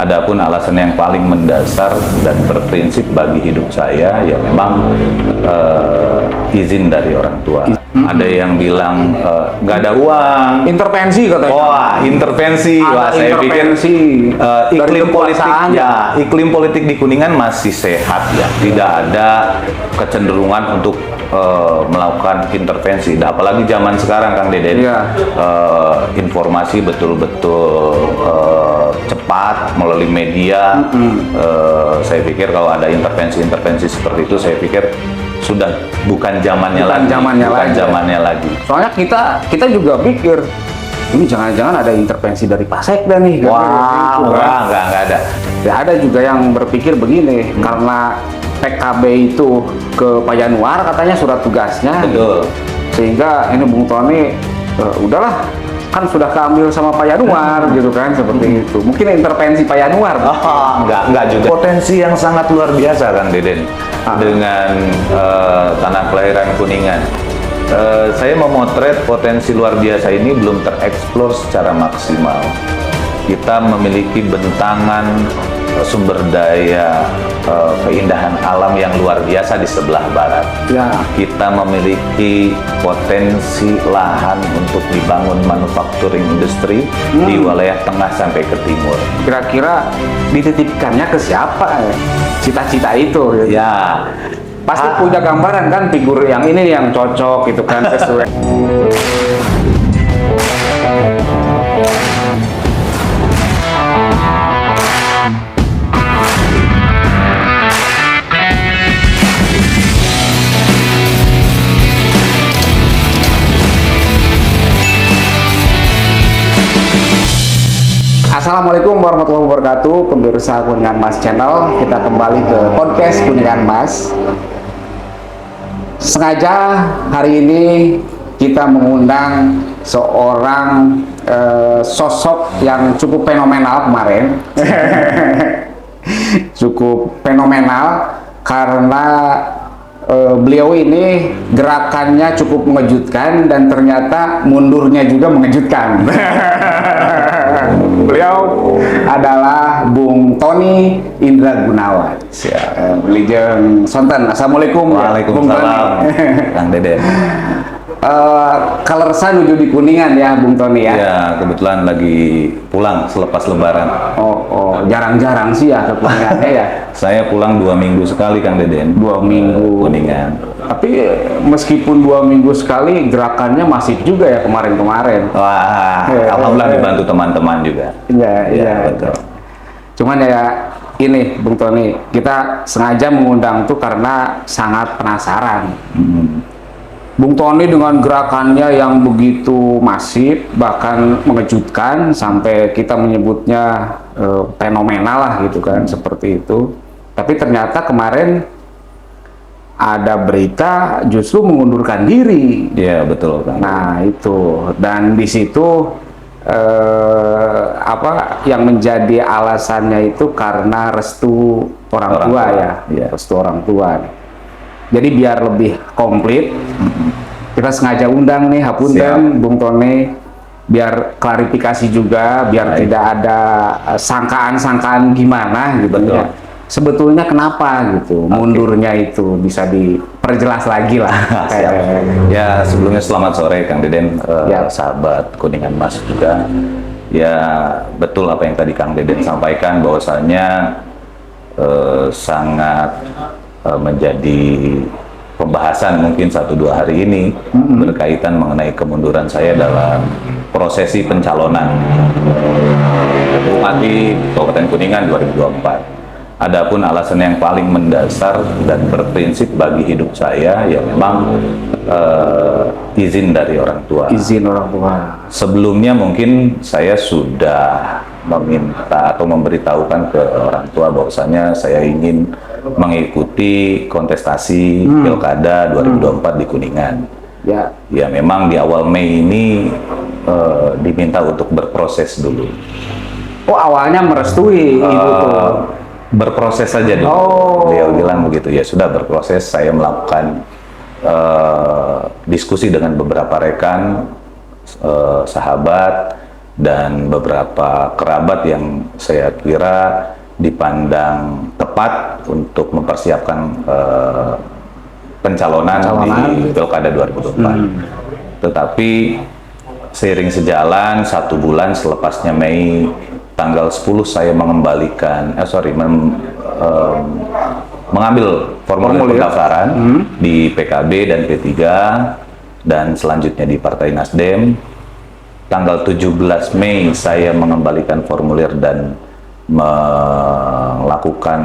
Adapun alasan yang paling mendasar dan berprinsip bagi hidup saya, ya memang izin dari orang tua. Ada yang bilang nggak ada uang, intervensi katanya. wah intervensi, wah saya pikir iklim politik ya, iklim politik di Kuningan masih sehat ya, tidak ada kecenderungan untuk melakukan intervensi. Nah, apalagi zaman sekarang Kang Deden, informasi betul-betul cepat melalui media. Saya pikir kalau ada intervensi-intervensi seperti itu, saya pikir sudah bukan zamannya lagi. Soalnya kita juga pikir ini jangan-jangan ada intervensi dari Pak Sekda nih. Wah, nggak ada. Ya, ada juga yang berpikir begini, karena PKB itu ke Pak Yanuar katanya surat tugasnya. Betul. Sehingga ini Bung Tony udahlah, kan sudah keambil sama Pak Yanuar gitu kan, seperti itu. Mungkin intervensi Pak Yanuar. Enggak juga. Potensi yang sangat luar biasa kan Deden dengan tanah kelahiran Kuningan. Saya memotret potensi luar biasa ini belum tereksplor secara maksimal. Kita memiliki bentangan sumber daya keindahan alam yang luar biasa di sebelah barat. Ya. Kita memiliki potensi lahan untuk dibangun manufacturing industri di wilayah tengah sampai ke timur. Kira-kira dititipkannya ke siapa cita-cita itu? Ya, Pasti punya gambaran kan, figur yang ini yang cocok gitu kan, sesuai. Assalamualaikum warahmatullahi wabarakatuh, pemirsa Kuningan Mas Channel. Kita kembali ke podcast Kuningan Mas. Sengaja hari ini kita mengundang seorang sosok yang cukup fenomenal kemarin. Cukup fenomenal karena beliau ini gerakannya cukup mengejutkan dan ternyata mundurnya juga mengejutkan. Beliau adalah Bung Tony Indra Gunawan. Wilujeng Sonten. Assalamualaikum. Waalaikumsalam, Kang Deden. Kalersa nuju di Kuningan ya, Bung Tony ya? Ya, kebetulan lagi pulang selepas Lebaran. Jarang-jarang sih ya ke Kuningannya ya. Saya pulang 2 minggu sekali, Kang Deden. 2 minggu. Kuningan. Tapi meskipun 2 minggu sekali, gerakannya masif juga ya kemarin-kemarin. Wah, alhamdulillah dibantu teman-teman juga. Iya, betul. Cuman ya ini, Bung Tony, kita sengaja mengundang tuh karena sangat penasaran. Bung Tony dengan gerakannya yang begitu masif, bahkan mengejutkan, sampai kita menyebutnya fenomenal lah gitu kan, seperti itu. Tapi ternyata kemarin ada berita justru mengundurkan diri. Iya, betul, Kang. Nah itu, dan di situ apa yang menjadi alasannya itu karena restu orang tua ya, restu orang tua. Jadi biar lebih komplit, kita sengaja undang nih Hapunten Bung Tony, biar klarifikasi juga, biar tidak ada sangkaan-sangkaan gimana gitu. Ya. Sebetulnya kenapa gitu mundurnya itu, bisa diperjelas lagi lah. Ya, sebelumnya selamat sore Kang Deden, sahabat Kuningan Mas juga. Ya, betul apa yang tadi Kang Deden sampaikan, bahwasanya sangat menjadi pembahasan mungkin 1-2 hari ini berkaitan mengenai kemunduran saya dalam prosesi pencalonan Bupati Kabupaten Kuningan 2024. Adapun alasan yang paling mendasar dan berprinsip bagi hidup saya, ya memang izin dari orang tua. Izin orang tua. Sebelumnya mungkin saya sudah meminta atau memberitahukan ke orang tua bahwasanya saya ingin mengikuti kontestasi Pilkada 2024 di Kuningan. Ya memang di awal Mei ini diminta untuk berproses dulu. Oh, awalnya merestui ibu tuh. Berproses saja dulu. Beliau bilang begitu. Ya sudah, berproses. Saya melakukan diskusi dengan beberapa rekan, sahabat, dan beberapa kerabat yang saya kira dipandang tepat untuk mempersiapkan pencalonan di Pilkada 2024. Tetapi seiring sejalan 1 bulan selepasnya Mei tanggal 10 saya mengambil formulir pendaftaran di PKB dan P3 dan selanjutnya di Partai Nasdem. Tanggal 17 Mei saya mengembalikan formulir dan melakukan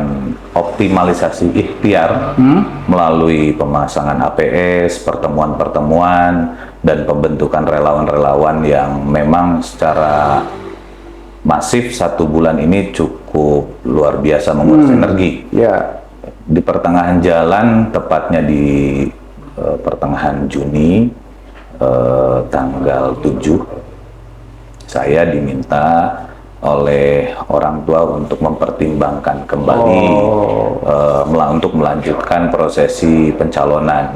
optimalisasi ikhtiar melalui pemasangan APS, pertemuan-pertemuan, dan pembentukan relawan-relawan yang memang secara masif 1 bulan ini cukup luar biasa menguras energi. Di pertengahan jalan, tepatnya di pertengahan Juni, tanggal 7, saya diminta oleh orang tua untuk mempertimbangkan kembali untuk melanjutkan prosesi pencalonan.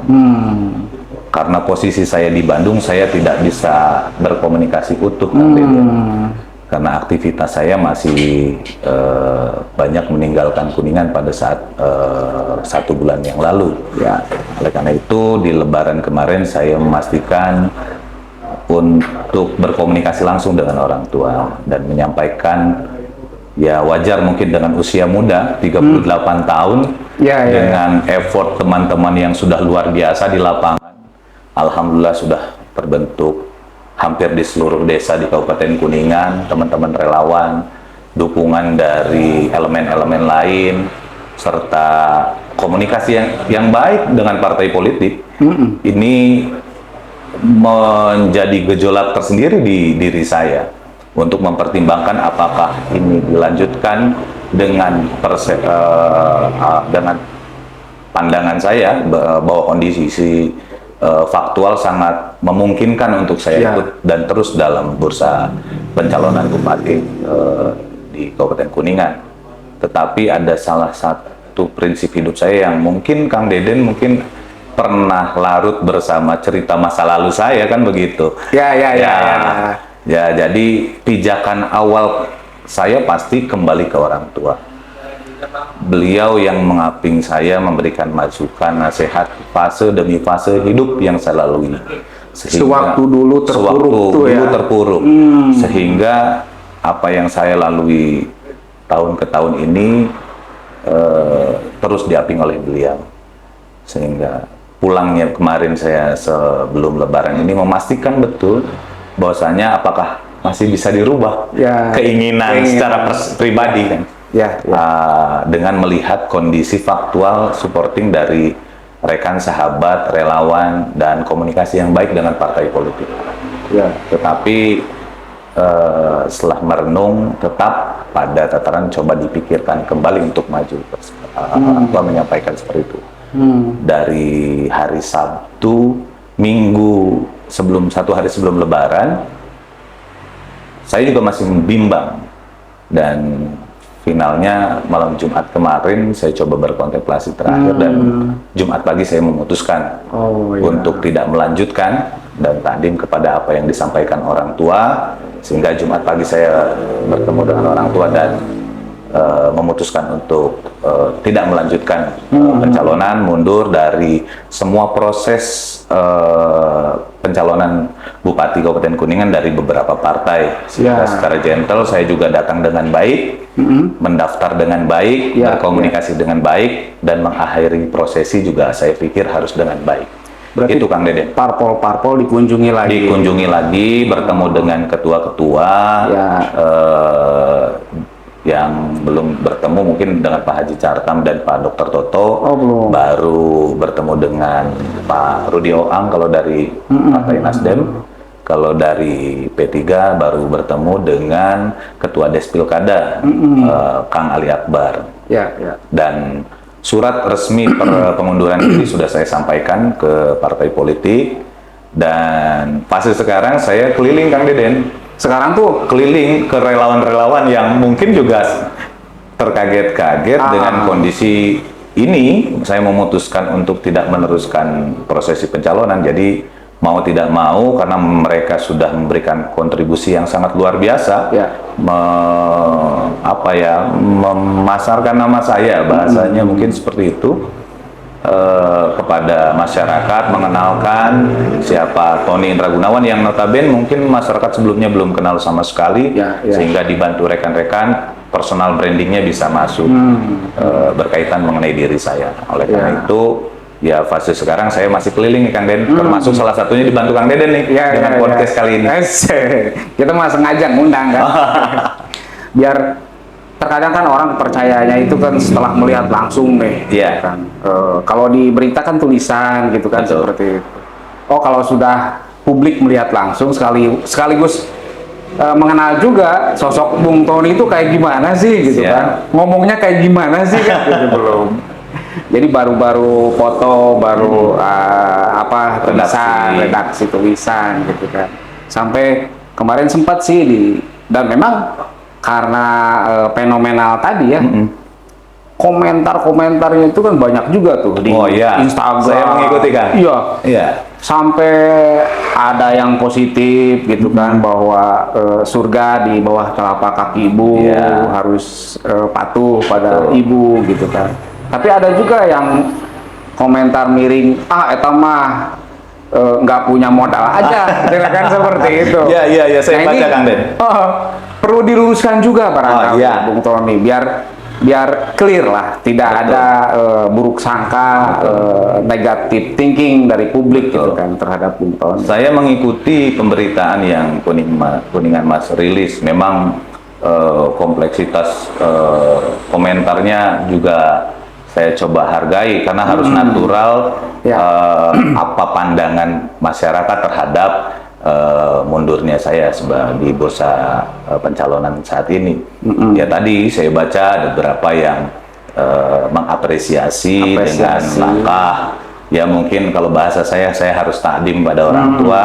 Karena posisi saya di Bandung, saya tidak bisa berkomunikasi utuh, karena aktivitas saya masih banyak meninggalkan Kuningan pada saat 1 bulan yang lalu. Oleh karena itu di Lebaran kemarin saya memastikan untuk berkomunikasi langsung dengan orang tua dan menyampaikan, ya wajar mungkin dengan usia muda 38 tahun dengan effort teman-teman yang sudah luar biasa di lapangan. Alhamdulillah sudah terbentuk hampir di seluruh desa di Kabupaten Kuningan, teman-teman relawan, dukungan dari elemen-elemen lain, serta komunikasi yang baik dengan partai politik. Ini menjadi gejolak tersendiri di diri saya untuk mempertimbangkan apakah ini dilanjutkan dengan pandangan saya bahwa kondisi faktual sangat memungkinkan untuk saya ikut dan terus dalam bursa pencalonan bupati di Kabupaten Kuningan. Tetapi ada salah satu prinsip hidup saya yang mungkin Kang Deden mungkin pernah larut bersama cerita masa lalu saya, kan begitu. Jadi pijakan awal saya pasti kembali ke orang tua. Beliau yang mengaping saya, memberikan masukan, nasihat fase demi fase hidup yang saya lalui. Sewaktu dulu terpuruk. Sehingga apa yang saya lalui tahun ke tahun ini terus diaping oleh beliau. Sehingga pulangnya kemarin saya sebelum Lebaran ini memastikan betul bahwasanya apakah masih bisa dirubah keinginan secara pribadi kan. Dengan melihat kondisi faktual supporting dari rekan, sahabat, relawan, dan komunikasi yang baik dengan partai politik. Tetapi setelah merenung, tetap pada tataran coba dipikirkan kembali untuk maju. Orang tua menyampaikan seperti itu. Dari hari Sabtu, Minggu, 1 hari sebelum Lebaran, saya juga masih bimbang. Dan finalnya malam Jumat kemarin saya coba berkontemplasi terakhir dan Jumat pagi saya memutuskan untuk tidak melanjutkan dan tanding kepada apa yang disampaikan orang tua, sehingga Jumat pagi saya bertemu dengan orang tua dan memutuskan untuk tidak melanjutkan pencalonan, mundur dari semua proses pencalonan Bupati Kabupaten Kuningan dari beberapa partai. Secara gentle saya juga datang dengan baik, mendaftar dengan baik, berkomunikasi dengan baik, dan mengakhiri prosesi juga saya pikir harus dengan baik. Berarti itu Kang Deden. Parpol-parpol dikunjungi lagi, bertemu dengan ketua-ketua yang belum bertemu mungkin dengan Pak Haji Cartam dan Pak Dr. Toto. Baru bertemu dengan Pak Rudi Oang kalau dari Partai Nasdem. Kalau dari P3 baru bertemu dengan Ketua Des Pilkada, Kang Ali Akbar. Dan surat resmi pengunduran diri sudah saya sampaikan ke partai politik. Dan fase sekarang saya keliling, Kang Deden. Sekarang tuh keliling ke relawan-relawan yang mungkin juga terkaget-kaget dengan kondisi ini. Saya memutuskan untuk tidak meneruskan prosesi pencalonan. Jadi mau tidak mau karena mereka sudah memberikan kontribusi yang sangat luar biasa, Ya. memasarkan nama saya, bahasanya mungkin seperti itu, kepada masyarakat, mengenalkan siapa Tony Indra Gunawan yang notabene mungkin masyarakat sebelumnya belum kenal sama sekali, Ya. sehingga dibantu rekan-rekan personal brandingnya bisa masuk berkaitan mengenai diri saya. Oleh karena itu, ya fase sekarang saya masih keliling nih Kang Den, termasuk salah satunya dibantu Kang Deden nih dengan podcast kali ini. Kita mah sengaja ngundang kan, biar terkadang kan orang percayanya itu kan setelah melihat langsung nih, Iya. kan. Kalau di berita kan tulisan gitu kan, Betul. seperti itu. Oh, kalau sudah publik melihat langsung sekaligus mengenal juga sosok Bung Tony itu kayak gimana sih gitu Iya. kan, ngomongnya kayak gimana sih kan gitu belum. Jadi baru-baru foto, baru redaksi tulisan gitu kan. Sampai kemarin sempat sih dan memang karena fenomenal tadi ya. Komentar-komentarnya itu kan banyak juga tuh di Instagram. Saya mengikuti Kang. Iya. Iya. Sampai ada yang positif gitu kan, bahwa surga di bawah telapak kaki ibu, Iya. harus patuh pada Betul. ibu gitu kan. Tapi ada juga yang komentar miring, eta mah nggak punya modal aja, gitu kan, seperti itu. Iya, saya baca Kang Den. Perlu diluruskan juga barangkali iya. Bung Tony, biar clear lah, tidak Betul. ada buruk sangka, negatif thinking dari publik gitu kan terhadap Bung Tony. Saya mengikuti pemberitaan yang Kuningan Mas rilis. Memang kompleksitas komentarnya juga saya coba hargai karena harus natural. Ya. Apa pandangan masyarakat terhadap mundurnya saya sebagai bursa pencalonan saat ini. Ya tadi saya baca ada beberapa yang mengapresiasi dengan langkah, ya mungkin kalau bahasa saya harus takdim pada orang tua,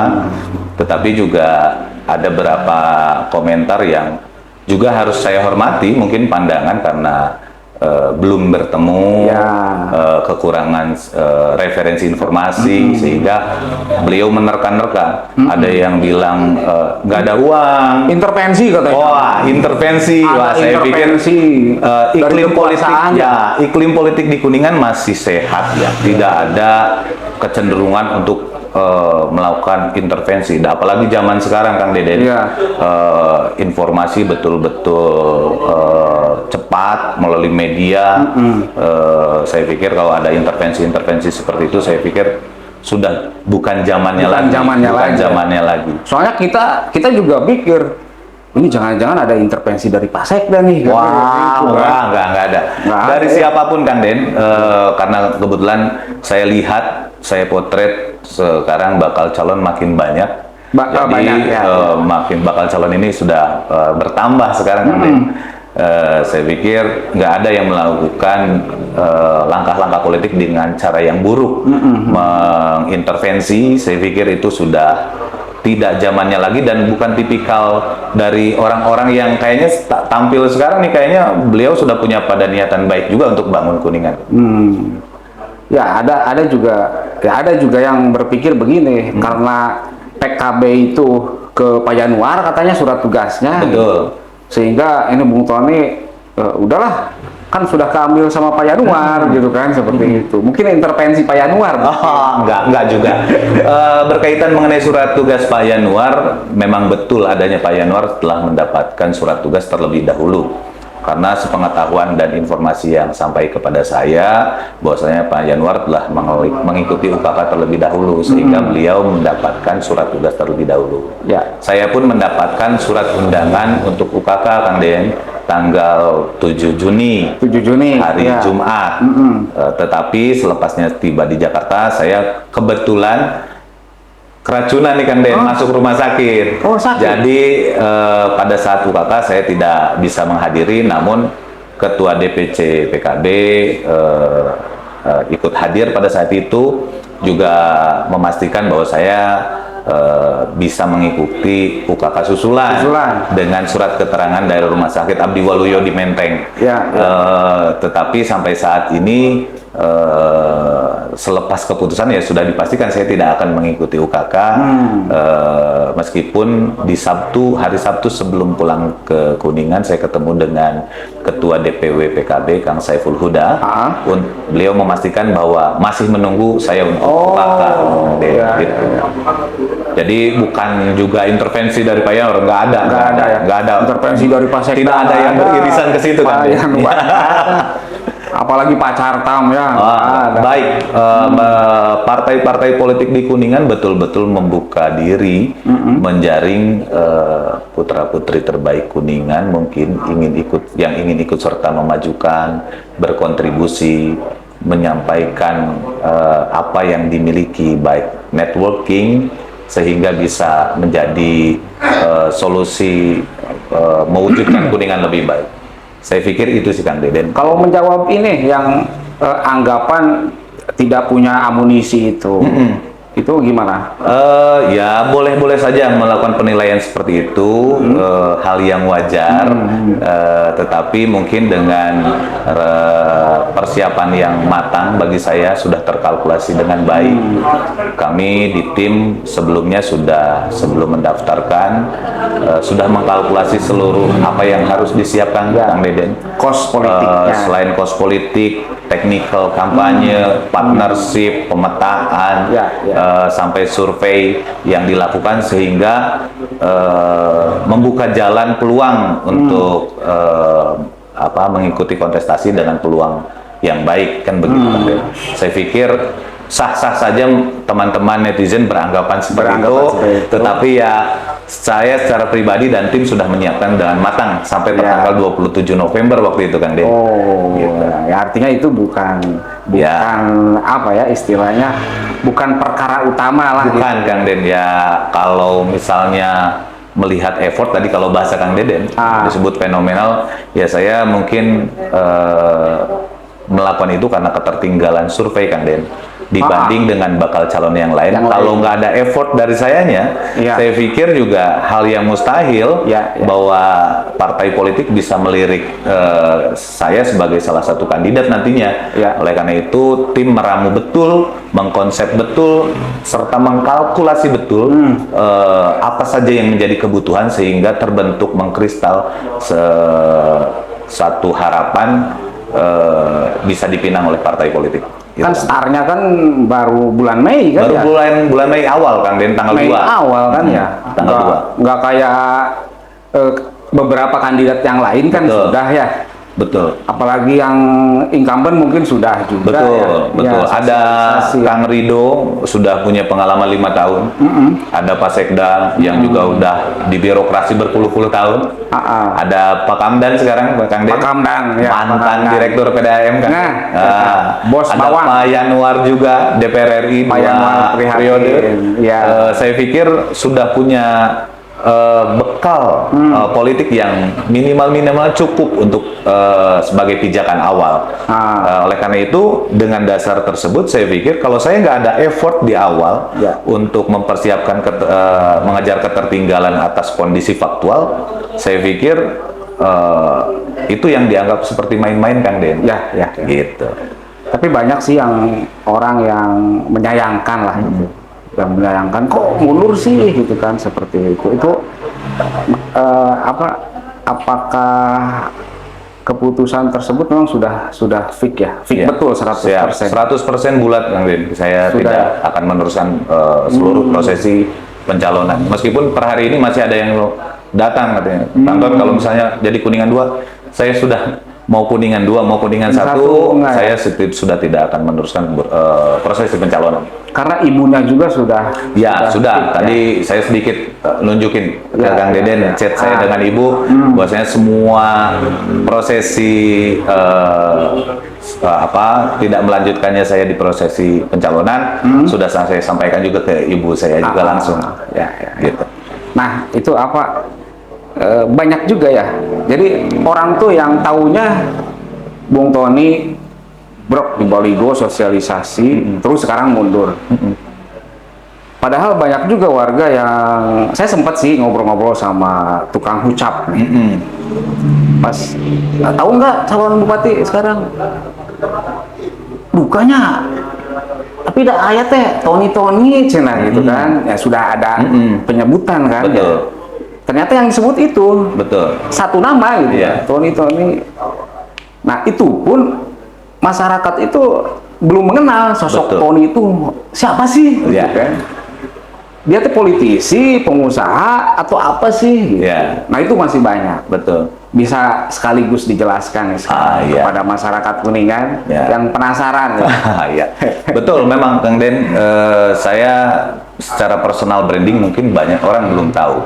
tetapi juga ada beberapa komentar yang juga harus saya hormati, mungkin pandangan karena belum bertemu, kekurangan referensi informasi, sehingga beliau menerka-nerka. Ada yang bilang nggak ada uang, Intervensi katanya. wah intervensi. Wah, saya pikir iklim politik di Kuningan masih sehat ya, tidak ada kecenderungan untuk melakukan intervensi. Nah, apalagi zaman sekarang Kang Deden, informasi betul-betul cepat melalui media. Saya pikir kalau ada intervensi seperti itu, saya pikir sudah bukan zamannya lagi. Soalnya kita juga pikir ini jangan-jangan ada intervensi dari Pak Sekda nih. Wah, nggak ada. Dari siapapun Kang Den, karena kebetulan saya lihat, saya potret sekarang bakal calon makin banyak. Makin bakal calon ini sudah bertambah sekarang Kang Den. Saya pikir nggak ada yang melakukan langkah-langkah politik dengan cara yang buruk, mengintervensi. Saya pikir itu sudah tidak zamannya lagi dan bukan tipikal dari orang-orang yang kayaknya tampil sekarang nih. Kayaknya beliau sudah punya pada niatan baik juga untuk bangun Kuningan. Ya ada juga yang berpikir begini, karena PKB itu ke Pak Yanuar katanya surat tugasnya. Betul. Sehingga ini Bung Tony udahlah, kan sudah keambil sama Pak Yanuar gitu kan, seperti itu. Mungkin intervensi Pak Yanuar. Enggak juga. Berkaitan mengenai surat tugas Pak Yanuar, memang betul adanya Pak Yanuar telah mendapatkan surat tugas terlebih dahulu. Karena sepengetahuan dan informasi yang sampai kepada saya, bahwasanya Pak Yanuar telah mengikuti UKK terlebih dahulu, sehingga beliau mendapatkan surat tugas terlebih dahulu. Ya. Saya pun mendapatkan surat undangan untuk UKK Kang Den tanggal 7 Juni, hari Jumat. Tetapi selepasnya tiba di Jakarta, saya kebetulan keracunan nih Kang Den, masuk rumah sakit. Sakit. Jadi pada saat UKK saya tidak bisa menghadiri, namun Ketua DPC PKB ikut hadir pada saat itu, juga memastikan bahwa saya bisa mengikuti UKK susulan dengan surat keterangan dari Rumah Sakit Abdi Waluyo di Menteng. Tetapi sampai saat ini selepas keputusan ya sudah dipastikan saya tidak akan mengikuti UKK, meskipun di hari Sabtu sebelum pulang ke Kuningan saya ketemu dengan Ketua DPW PKB Kang Saiful Huda. Beliau memastikan bahwa masih menunggu saya untuk UKK. Gitu. Jadi bukan juga intervensi dari Pak Yanur, nggak ada intervensi dari Pak Sekda, tidak ada yang beririsan ke situ kan. Apalagi Pak Cartam ya. Baik, partai-partai politik di Kuningan betul-betul membuka diri, menjaring putra-putri terbaik Kuningan, mungkin yang ingin ikut serta memajukan, berkontribusi, menyampaikan apa yang dimiliki, baik networking sehingga bisa menjadi solusi mewujudkan Kuningan lebih baik. Saya pikir itu sih Kang Deden. Kalau menjawab ini yang anggapan tidak punya amunisi itu gimana? Ya boleh-boleh saja melakukan penilaian seperti itu, hal yang wajar, tetapi mungkin dengan persiapan yang matang bagi saya sudah terkalkulasi dengan baik. Kami di tim sebelumnya sebelum mendaftarkan sudah mengkalkulasi seluruh apa yang harus disiapkan, Kang Deden. Kos politiknya. Selain kos politik, technical kampanye, partnership, pemetaan, sampai survei yang dilakukan sehingga membuka jalan peluang untuk mengikuti kontestasi dengan peluang yang baik, kan begitu Kang Deden. Saya pikir sah-sah saja teman-teman netizen beranggapan seperti itu, tetapi ya saya secara pribadi dan tim sudah menyiapkan dengan matang sampai tanggal 27 November waktu itu Kang Den. Gitu. Ya artinya itu bukan apa ya istilahnya, bukan perkara utama lah. Bukan gitu. Kang Den, ya kalau misalnya melihat effort tadi kalau bahasa Kang Deden disebut fenomenal, ya saya mungkin melakukan itu karena ketertinggalan survei Kang Den dibanding dengan bakal calon yang lain. Kalau nggak ada effort dari sayanya, saya pikir juga hal yang mustahil bahwa partai politik bisa melirik saya sebagai salah satu kandidat nantinya. Oleh karena itu tim meramu betul, mengkonsep betul, serta mengkalkulasi betul apa saja yang menjadi kebutuhan sehingga terbentuk mengkristal satu harapan bisa dipinang oleh partai politik. Kan startnya kan baru bulan Mei kan baru bulan Mei awal Kang Den, tanggal 2. Mei awal kan tanggal 2. Nggak kayak beberapa kandidat yang lain kan sudah ya. Betul. Apalagi yang incumbent mungkin sudah juga. Betul. Ada Kang Rido sudah punya pengalaman 5 tahun. Ada Pak Sekda yang juga udah di birokrasi berpuluh-puluh tahun. Ada Pak Kamdan sekarang, Kang Den. Pak Kamdan, mantan Direktur PDAM kan. Bos ada Bawang. Pak Yanuar juga DPR RI 2 periode. Saya pikir sudah punya bekal politik yang minimal cukup untuk sebagai pijakan awal. Oleh karena itu dengan dasar tersebut saya pikir kalau saya nggak ada effort di awal untuk mempersiapkan mengejar ketertinggalan atas kondisi faktual, saya pikir itu yang dianggap seperti main-main Kang Den. Gitu. Tapi banyak sih orang yang menyayangkan lah yang menyayangkan kok mundur sih gitu kan, seperti itu apakah keputusan tersebut memang sudah fix betul 100%? 100% bulat Kang Den. Saya tidak akan meneruskan seluruh prosesi pencalonan meskipun per hari ini masih ada yang datang katanya Tonton kalau misalnya jadi Kuningan 2 saya sudah mau Kuningan 2 mau Kuningan 1 saya sudah tidak akan meneruskan prosesi pencalonan. Karena ibunya juga sudah. Tadi saya sedikit nunjukin ke Kang Deden chat saya dengan ibu, bahwasanya semua prosesi tidak melanjutkannya saya di prosesi pencalonan sudah saya sampaikan juga ke ibu saya juga langsung. Gitu. Nah itu banyak juga ya. Jadi orang tuh yang taunya Bung Tony brok di Baligo sosialisasi, terus sekarang mundur. Padahal banyak juga warga yang saya sempat sih ngobrol-ngobrol sama tukang ucap. Pas tahu nggak calon bupati sekarang? Dukanya Tapi dah ayat teh Tony cina gitu kan, ya sudah ada penyebutan kan. Betul. Ya. Ternyata yang disebut itu Betul. satu nama gitu, Iya. Tony. Nah itu pun masyarakat itu belum mengenal sosok Betul. Tony itu siapa sih, gitu Iya. kan? Dia tuh politisi, pengusaha atau apa sih? Gitu. Iya. Nah itu masih banyak. Betul. Bisa sekaligus dijelaskan ya sekarang Iya. kepada masyarakat Kuningan Ya. yang penasaran. Ya. Iya, betul. Memang Kang Den, saya secara personal branding mungkin banyak orang belum tahu.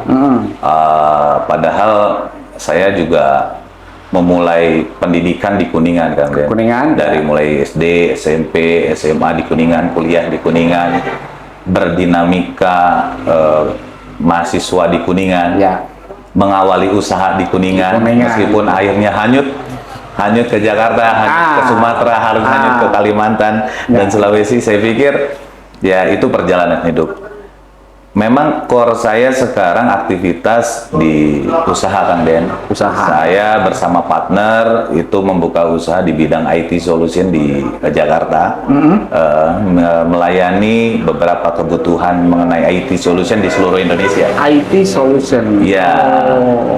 Padahal saya juga memulai pendidikan di Kuningan, Kang Den. Kuningan, dari mulai SD, SMP, SMA di Kuningan, kuliah di Kuningan, berdinamika mahasiswa di Kuningan. Ya. Mengawali usaha di Kuningan, meskipun akhirnya hanyut ke Jakarta, hanyut ke Sumatera, harus hanyut ke Kalimantan dan Sulawesi. Saya pikir ya itu perjalanan hidup. Memang core saya sekarang aktivitas di usaha, Kang Den. Usaha. Saya bersama partner itu membuka usaha di bidang IT solution di Jakarta, melayani beberapa kebutuhan mengenai IT solution di seluruh Indonesia. IT solution. Ya,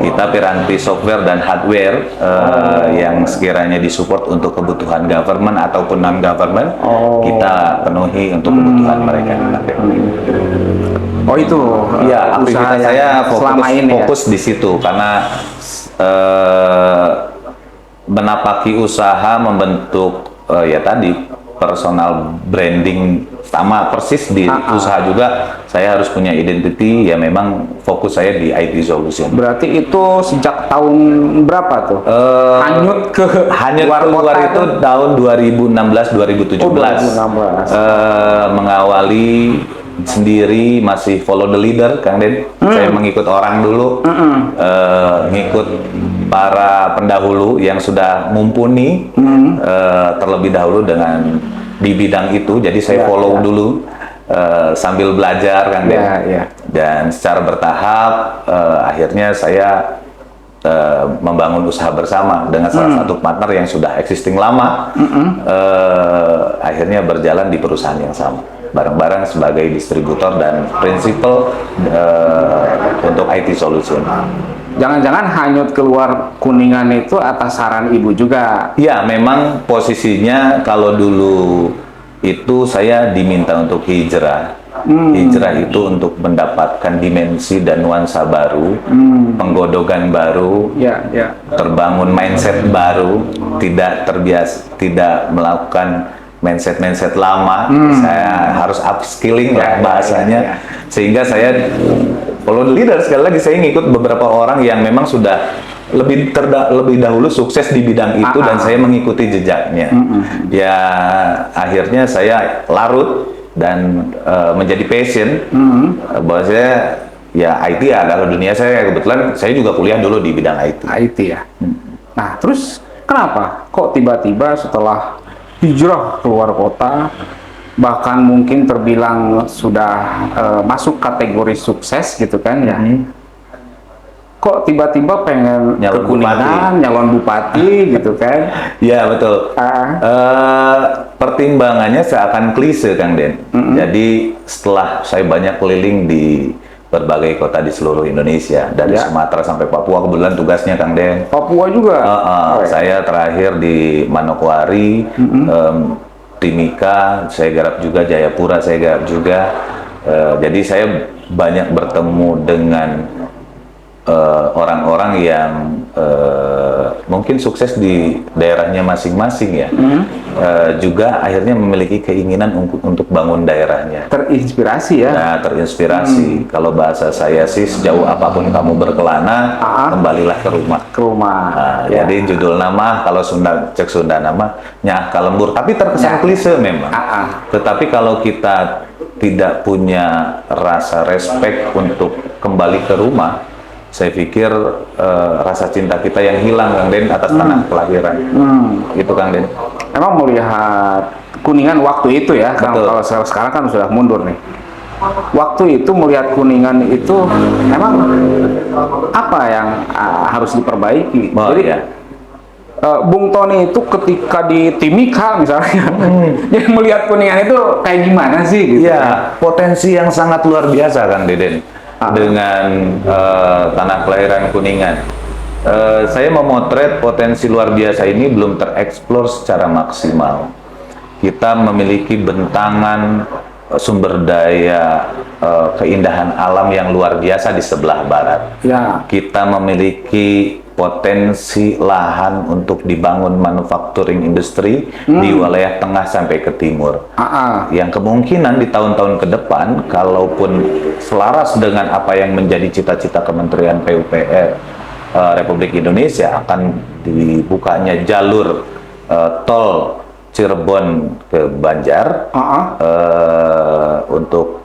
kita piranti software dan hardware yang sekiranya disupport untuk kebutuhan government ataupun non government, kita penuhi untuk kebutuhan mereka. Oh itu. Iya, aktivitas saya fokus ya? di situ karena menapaki usaha membentuk ya tadi personal branding sama persis di usaha juga. Saya harus punya identity, ya memang fokus saya di IT solution. Berarti itu sejak tahun berapa tuh? Hanyut keluar itu tahun 2016-2017. 2016. Mengawali sendiri, masih follow the leader, Kang Den. Saya mengikut orang dulu, ngikut para pendahulu yang sudah mumpuni terlebih dahulu dengan di bidang itu. Jadi saya follow dulu sambil belajar, Kang Den. Dan secara bertahap akhirnya saya membangun usaha bersama dengan salah satu partner yang sudah existing lama. Akhirnya berjalan di perusahaan yang sama, bareng-bareng sebagai distributor dan prinsipal untuk IT solution. Jangan-jangan hanyut keluar Kuningan itu atas saran ibu juga? Ya, memang posisinya kalau dulu itu saya diminta untuk hijrah. Hijrah itu untuk mendapatkan dimensi dan nuansa baru, penggodogan baru, terbangun mindset baru, tidak terbiasa, tidak melakukan mindset lama. Saya harus upskilling lah bahasanya, sehingga saya follow the leader. Sekali lagi saya ngikut beberapa orang yang memang sudah lebih dahulu sukses di bidang itu dan saya mengikuti jejaknya. Ya akhirnya saya larut dan menjadi passion bahwa saya ya IT ya. Kalau dunia saya kebetulan saya juga kuliah dulu di bidang IT. IT ya. Nah terus kenapa kok tiba-tiba setelah hijrah keluar kota, bahkan mungkin terbilang sudah masuk kategori sukses gitu kan ya, kok tiba-tiba pengen ke Kuningan, nyalon bupati gitu kan? Ya betul. Pertimbangannya seakan klise, Kang Den. Jadi setelah saya banyak keliling di berbagai kota di seluruh Indonesia, dari Sumatera sampai Papua, kebetulan tugasnya Kang Den. Papua juga? Saya terakhir di Manokwari, Timika, saya garap juga, Jayapura saya garap juga. Jadi saya banyak bertemu dengan orang-orang yang mungkin sukses di daerahnya masing-masing ya, juga akhirnya memiliki keinginan untuk bangun daerahnya. Terinspirasi ya? Nah, terinspirasi. Kalau bahasa saya sih, sejauh apapun kamu berkelana, kembalilah ke rumah. Ke rumah. Nah, jadi judul nama, kalau Sunda, cek Sunda nama, Nyah Kalembur. Tapi terkesan klise memang. Tetapi kalau kita tidak punya rasa respect untuk kembali ke rumah, saya pikir rasa cinta kita yang hilang, Kang Den, atas tanah kelahiran. Gitu, Kang Den. Emang melihat Kuningan waktu itu ya, kalau sekarang kan sudah mundur nih. Waktu itu melihat Kuningan itu emang apa yang harus diperbaiki? Jadi Bung Tony itu ketika di Timika misalnya, dia melihat Kuningan itu kayak gimana sih? Gitu. Ya, potensi yang sangat luar biasa kan Deden dengan tanah kelahiran Kuningan. Saya memotret potensi luar biasa ini belum tereksplor secara maksimal. Kita memiliki bentangan sumber daya keindahan alam yang luar biasa di sebelah barat. Ya. Kita memiliki potensi lahan untuk dibangun manufacturing industri di wilayah tengah sampai ke timur. Yang kemungkinan di tahun-tahun ke depan, kalaupun selaras dengan apa yang menjadi cita-cita Kementerian PUPR Republik Indonesia, akan dibukanya jalur tol Cirebon ke Banjar untuk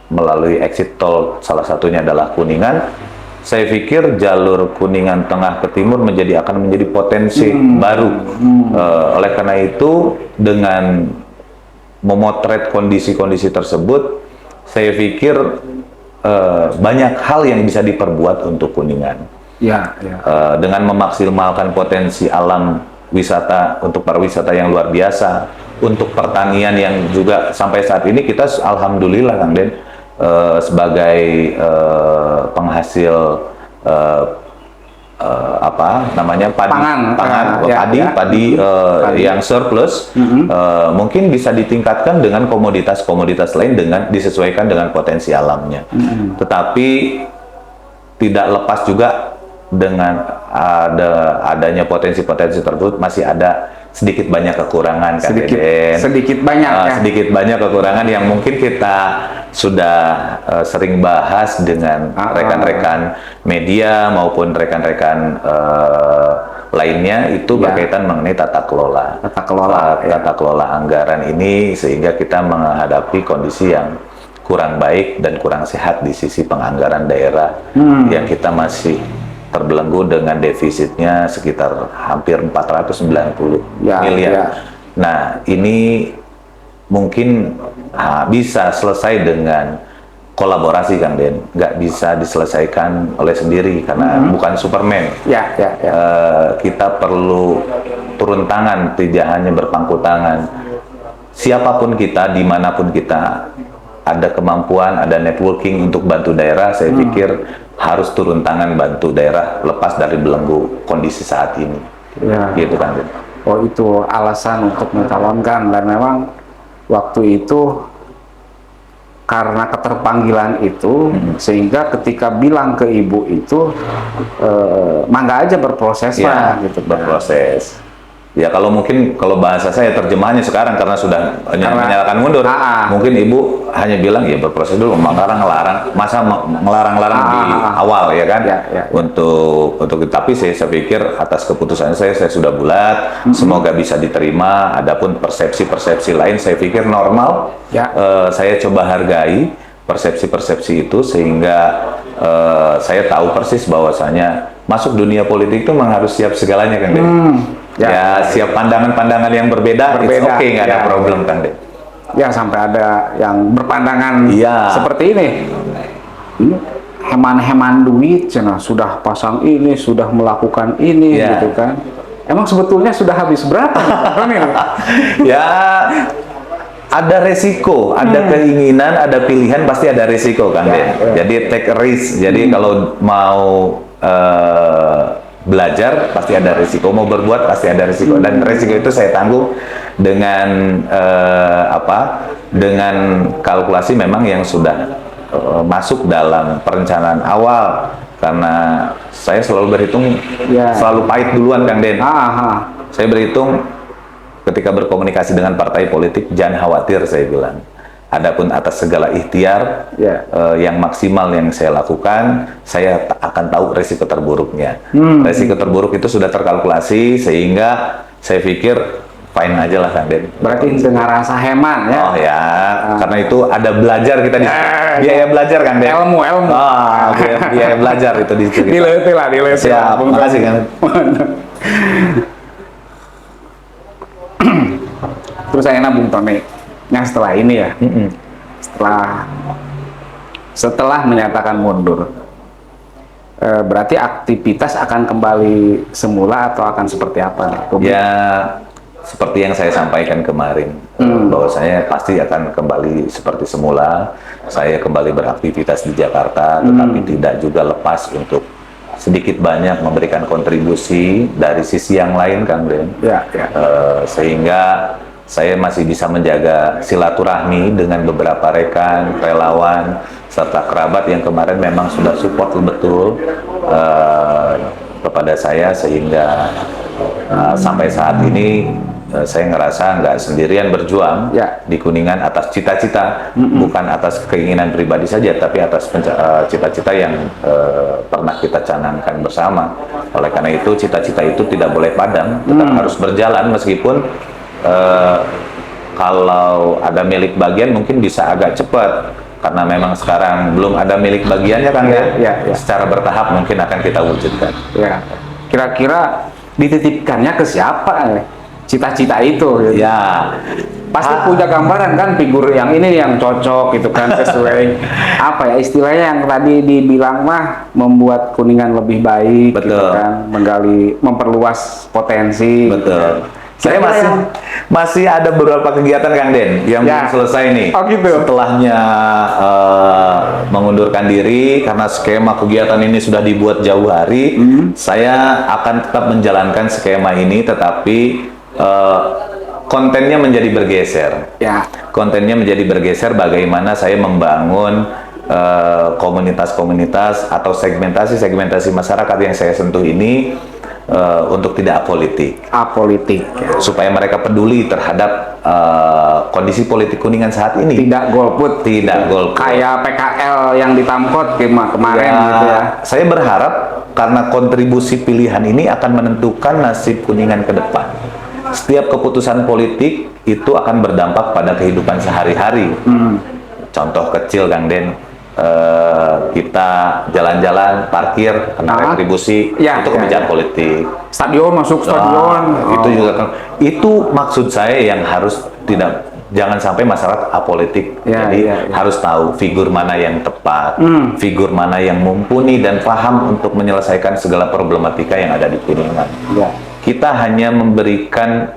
melalui exit tol, salah satunya adalah Kuningan. Saya pikir jalur Kuningan tengah ke timur akan menjadi potensi baru. Oleh karena itu, dengan memotret kondisi-kondisi tersebut, saya pikir banyak hal yang bisa diperbuat untuk Kuningan. Dengan memaksimalkan potensi alam wisata untuk pariwisata yang luar biasa, untuk pertanian yang juga sampai saat ini kita alhamdulillah Kang Den sebagai penghasil padi yang surplus, mungkin bisa ditingkatkan dengan komoditas-komoditas lain dengan disesuaikan dengan potensi alamnya. Tetapi tidak lepas juga dengan adanya potensi-potensi tersebut masih ada sedikit banyak kekurangan kan sedikit banyak kekurangan yang mungkin kita sudah sering bahas dengan rekan-rekan media maupun rekan-rekan lainnya, itu berkaitan mengenai tata kelola anggaran ini, sehingga kita menghadapi kondisi yang kurang baik dan kurang sehat di sisi penganggaran daerah yang kita masih terbelenggu dengan defisitnya sekitar hampir 490 miliar. Nah, ini mungkin bisa selesai dengan kolaborasi Kang Den, nggak bisa diselesaikan oleh sendiri karena bukan Superman. Kita perlu turun tangan, tidak hanya berpangku tangan. Siapapun kita, dimanapun kita, ada kemampuan, ada networking untuk bantu daerah, saya pikir harus turun tangan bantu daerah lepas dari belenggu kondisi saat ini. Gitu kan. Oh, itu alasan untuk mencalonkan, dan memang waktu itu karena keterpanggilan itu sehingga ketika bilang ke ibu itu mangga aja berproses lah gitu. Berproses. Ya kalau bahasa saya terjemahannya sekarang karena sudah menyalakan mundur, mungkin ibu hanya bilang ya berproses dulu, makanya ngelarang di awal ya kan, untuk tapi saya pikir atas keputusan saya sudah bulat, semoga bisa diterima. Adapun persepsi lain saya pikir normal, saya coba hargai persepsi itu sehingga saya tahu persis bahwasanya masuk dunia politik itu memang harus siap segalanya kan Den. Siap pandangan-pandangan yang berbeda. It's okay, nggak ada problem kan Den. Sampai ada yang berpandangan seperti ini heman-heman duit, sudah pasang ini, sudah melakukan ini gitu kan. Emang sebetulnya sudah habis berapa? Ada resiko, ada keinginan, ada pilihan, pasti ada resiko kan Den. Jadi take a risk. Jadi kalau mau belajar pasti ada risiko, mau berbuat pasti ada risiko, dan risiko itu saya tanggung dengan dengan kalkulasi memang yang sudah masuk dalam perencanaan awal, karena saya selalu berhitung selalu pahit duluan Kang Den. Saya berhitung ketika berkomunikasi dengan partai politik, jangan khawatir saya bilang. Adapun atas segala ikhtiar yang maksimal yang saya lakukan, saya akan tahu resiko terburuknya. Resiko terburuk itu sudah terkalkulasi, sehingga saya pikir fine aja lah Kang Den. Berarti dengan rasa hemat ya? Karena itu ada belajar kita di biaya belajar Kang Den. Ilmu. Biaya belajar itu di situ. Dileti lah. Siap, makasih Kang. Terus saya Bung Tony, yang setelah ini setelah menyatakan mundur, berarti aktivitas akan kembali semula atau akan seperti apa nih? Ya, seperti yang saya sampaikan kemarin, bahwa saya pasti akan kembali seperti semula. Saya kembali beraktivitas di Jakarta, tetapi tidak juga lepas untuk sedikit banyak memberikan kontribusi dari sisi yang lain, Kang Den. Ya, ya. Sehingga saya masih bisa menjaga silaturahmi dengan beberapa rekan, relawan, serta kerabat yang kemarin memang sudah support betul kepada saya, sehingga sampai saat ini saya ngerasa nggak sendirian berjuang Ya. di Kuningan atas cita-cita, bukan atas keinginan pribadi saja, tapi atas cita-cita yang pernah kita canangkan bersama. Oleh karena itu, cita-cita itu tidak boleh padam, tetap harus berjalan meskipun kalau ada milik bagian mungkin bisa agak cepat, karena memang sekarang belum ada milik bagiannya, kan ya. Secara bertahap mungkin akan kita wujudkan. Ya. Kira-kira dititipkannya ke siapa cita-cita itu? Gitu. Ya, Pasti punya gambaran kan, figur yang ini yang cocok gitu kan, sesuai apa ya istilahnya yang tadi dibilang mah, membuat Kuningan lebih baik. Betul. Gitu kan, memperluas potensi. betul. Gitu. Saya masih ada beberapa kegiatan, Kang Den, yang belum selesai nih. Oh gitu. Setelahnya mengundurkan diri karena skema kegiatan ini sudah dibuat jauh hari, saya akan tetap menjalankan skema ini, tetapi kontennya menjadi bergeser. Ya. Kontennya menjadi bergeser bagaimana saya membangun komunitas-komunitas atau segmentasi-segmentasi masyarakat yang saya sentuh ini untuk tidak apolitik. Apolitik. Ya. Supaya mereka peduli terhadap kondisi politik Kuningan saat ini. Tidak golput. Tidak golput. Kayak PKL yang ditamkot kemarin gitu ya. Saya berharap karena kontribusi pilihan ini akan menentukan nasib Kuningan ke depan. Setiap keputusan politik itu akan berdampak pada kehidupan sehari-hari. Contoh kecil, Kang Den, kita jalan-jalan, parkir, kena retribusi, itu kebijakan politik. Stadion, masuk stadion. Itu juga kan. Itu maksud saya yang harus jangan sampai masyarakat apolitik. Jadi harus tahu figur mana yang tepat, figur mana yang mumpuni dan paham untuk menyelesaikan segala problematika yang ada di Kuningan. Ya. Kita hanya memberikan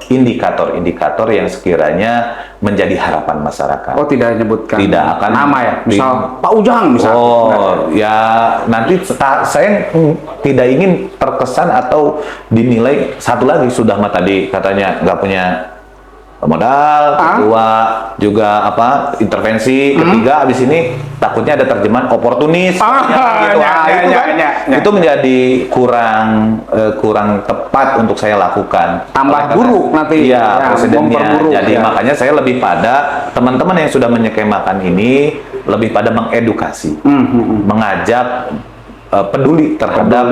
indikator-indikator yang sekiranya menjadi harapan masyarakat. Oh, tidak menyebutkan akan nama ya? Misal Pak Ujang misal. Oh, ya nanti saya tidak ingin terkesan atau dinilai satu lagi sudah mah tadi katanya nggak punya modal, kedua juga intervensi, ketiga abis ini takutnya ada terjemahan oportunis, itu menjadi kurang tepat untuk saya lakukan. Tambah buruk nanti. Iya, presidennya. Jadi makanya saya lebih pada teman-teman yang sudah menyekemakan ini lebih pada mengedukasi, mengajak peduli terhadap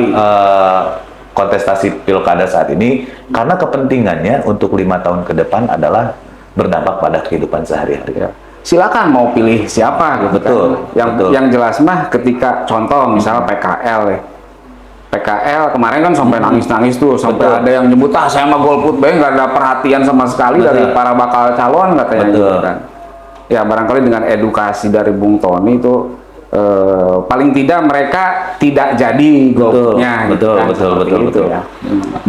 kontestasi pilkada saat ini, karena kepentingannya untuk 5 tahun ke depan adalah berdampak pada kehidupan sehari-hari. Silakan mau pilih siapa gitu. Betul, kan. Yang jelas mah ketika contoh misalnya PKL kemarin kan sampai nangis-nangis tuh, sampai ada yang nyebut saya mah golput nggak ada perhatian sama sekali dari para bakal calon katanya gitu kan. Ya barangkali dengan edukasi dari Bung Tony itu paling tidak mereka tidak jadi golputnya. Betul.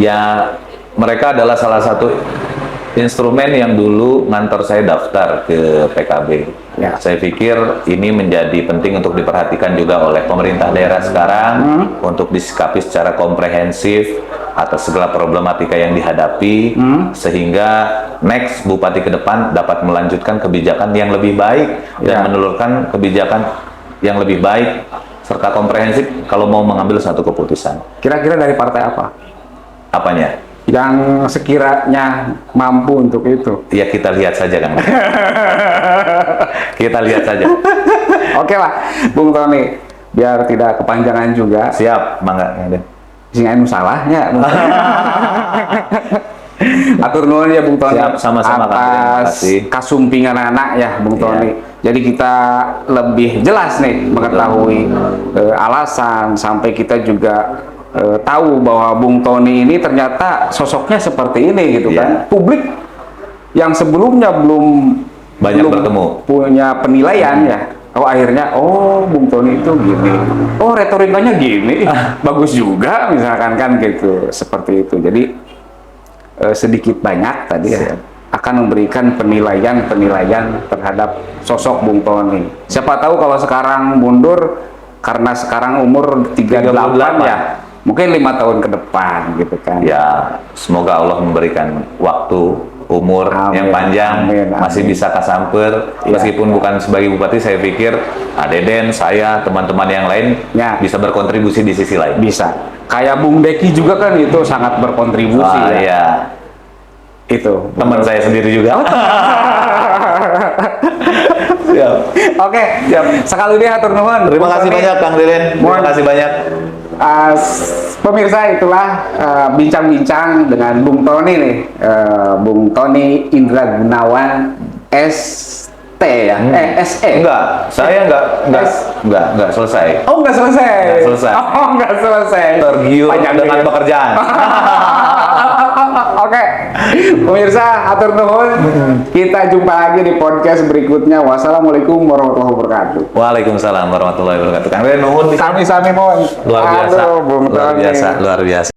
Ya, mereka adalah salah satu instrumen yang dulu ngantor saya daftar ke PKB. Ya. Saya pikir ini menjadi penting untuk diperhatikan juga oleh pemerintah daerah sekarang untuk disikapi secara komprehensif atas segala problematika yang dihadapi, sehingga next bupati ke depan dapat melanjutkan kebijakan yang lebih baik dan menelurkan kebijakan yang lebih baik serta komprehensif kalau mau mengambil satu keputusan. Kira-kira dari partai apa? Apanya? Yang sekiranya mampu untuk itu. Ya kita lihat saja, Kang. Kita lihat saja. Oke lah, Bung Tony, biar tidak kepanjangan juga. Siap, mangga. Sing anu salahnya. Atur nuhun ya Bung Tony. Siap, sama-sama, atas kasumpingan anak ya Bung Tony. Jadi kita lebih jelas nih mengetahui alasan, sampai kita juga tahu bahwa Bung Tony ini ternyata sosoknya seperti ini gitu kan. Publik yang sebelumnya belum banyak bertemu, punya penilaian ya, Oh akhirnya, oh Bung Tony itu gini, oh retorikanya gini, bagus juga misalkan kan gitu, seperti itu. Jadi sedikit banyak tadi ya akan memberikan penilaian terhadap sosok Bung Tony. Siapa tahu kalau sekarang mundur karena sekarang umur 38 ya, mungkin 5 tahun ke depan gitu kan. Ya, semoga Allah memberikan waktu, umur yang panjang, masih bisa kasamper. Meskipun bukan sebagai bupati, saya pikir Deden, saya, teman-teman yang lain bisa berkontribusi di sisi lain. Bisa. Kayak Bung Deki juga kan itu sangat berkontribusi ya. Iya. Itu teman saya sendiri juga. Siap. Oke, siap. Sekali lagi hatur nuhun. Terima kasih banyak Kang Deden. Terima kasih banyak. Pemirsa, itulah bincang-bincang dengan Bung Tony nih, Bung Tony Indra Gunawan ST ya, SE. Enggak, saya enggak selesai. Oh, enggak selesai. Enggak selesai. Oh, enggak selesai. Tergiur dengan juga. pekerjaan. Oke, pemirsa, atur nuhun. Kita jumpa lagi di podcast berikutnya. Wassalamualaikum warahmatullahi wabarakatuh. Waalaikumsalam warahmatullahi wabarakatuh. Kang Deden nuhun. Sami-sami mohon. Luar biasa. Aduh, Bung Luar Tony. biasa, luar biasa.